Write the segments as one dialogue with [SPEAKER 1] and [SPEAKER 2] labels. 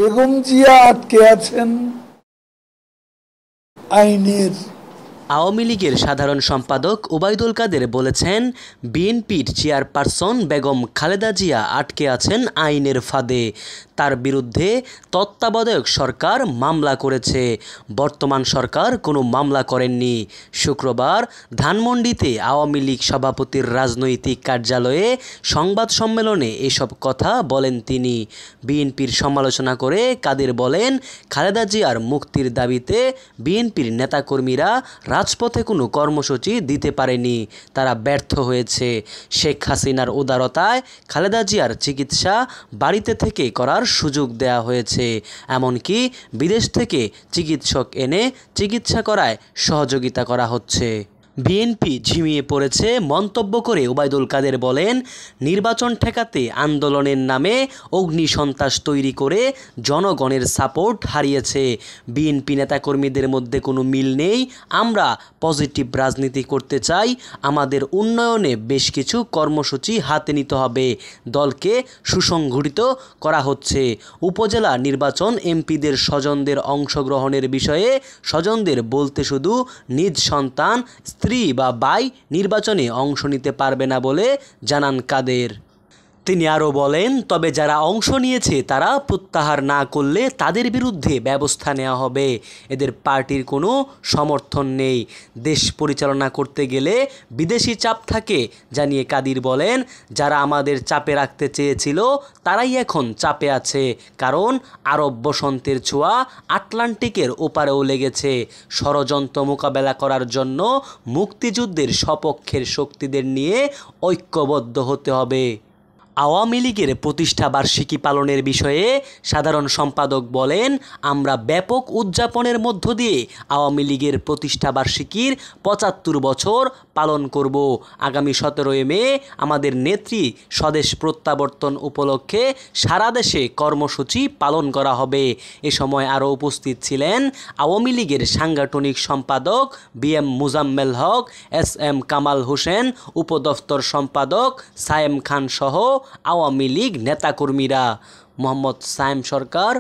[SPEAKER 1] বেগম জিয়া আটকে আছেন আইনের।
[SPEAKER 2] আওয়ামী লীগের সাধারণ সম্পাদক ওবায়দুল কাদের বলেছেন, বিএনপির চেয়ারপারসন বেগম খালেদা জিয়া আটকে আছেন আইনের ফাঁদে। তার বিরুদ্ধে তত্ত্বাবধায়ক সরকার মামলা করেছে, বর্তমান সরকার কোনো মামলা করেননি। শুক্রবার ধানমন্ডিতে আওয়ামী লীগ সভাপতির রাজনৈতিক কার্যালয়ে সংবাদ সম্মেলনে এসব কথা বলেন তিনি। বিএনপির সমালোচনা করে কাদের বলেন, খালেদা জিয়ার মুক্তির দাবিতে বিএনপির নেতাকর্মীরা রাজপথে কোনো কর্মসূচি দিতে পারেনি, তারা ব্যর্থ হয়েছে। শেখ হাসিনার উদারতায় খালেদা জিয়ার চিকিৎসা বাড়িতে থেকে করার সুযোগ দেয়া হয়েছে, এমনকি বিদেশ থেকে চিকিৎসক এনে চিকিৎসা করায় সহযোগিতা করা হচ্ছে। বিএনপি ঝিমিয়ে পড়েছে মন্তব্য করে ওবায়দুল কাদের বলেন, নির্বাচন ঠেকাতে আন্দোলনের নামে অগ্নিসন্ত্রাস তৈরি করে জনগণের সাপোর্ট হারিয়েছে। বিএনপি নেতাকর্মীদের মধ্যে কোনো মিল নেই। আমরা পজিটিভ রাজনীতি করতে চাই। আমাদের উন্নয়নে বেশ কিছু কর্মসূচি হাতে নিতে হবে। দলকে সুসংগঠিত করা হচ্ছে। উপজেলা নির্বাচন এমপিদের স্বজনদের অংশগ্রহণের বিষয়ে স্বজনদের বলতে শুধু নিজ সন্তান, স্ত্রী বা ভাই নির্বাচনে অংশ নিতে পারবে না বলে জানান কাদের। তিনি আরও বলেন, তবে যারা অংশ নিয়েছে তারা প্রত্যাহার না করলে তাদের বিরুদ্ধে ব্যবস্থা নেওয়া হবে। এদের পার্টির কোনো সমর্থন নেই। দেশ পরিচালনা করতে গেলে বিদেশি চাপ থাকে জানিয়ে কাদির বলেন, যারা আমাদের চাপে রাখতে চেয়েছিল তারাই এখন চাপে আছে, কারণ আরব বসন্তের ছোঁয়া আটলান্টিকের ওপারেও লেগেছে। ষড়যন্ত্র মোকাবেলা করার জন্য মুক্তিযুদ্ধের সপক্ষের শক্তিদের নিয়ে ঐক্যবদ্ধ হতে হবে। আওয়ামী লীগের প্রতিষ্ঠাবার্ষিকী পালনের বিষয়ে সাধারণ সম্পাদক বলেন, আমরা ব্যাপক উদযাপনের মধ্য দিয়ে আওয়ামী লীগের প্রতিষ্ঠাবার্ষিকীর ৭৫ বছর পালন করব। আগামী ১৭ মে আমাদের নেত্রী স্বদেশ প্রত্যাবর্তন উপলক্ষে সারা দেশে কর্মসূচি পালন করা হবে। এ সময় আরও উপস্থিত ছিলেন আওয়ামী লীগের সাংগঠনিক সম্পাদক বিএম মুজাম্মেল হক, এসএম কামাল হোসেন, উপদপ্তর সম্পাদক সায়েম খান সহ আওয়ামী লীগ নেতাকর্মীরা। মোহাম্মদ সায়েম সরকার,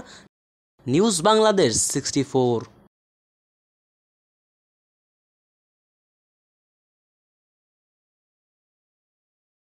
[SPEAKER 2] নিউজ বাংলাদেশ 64।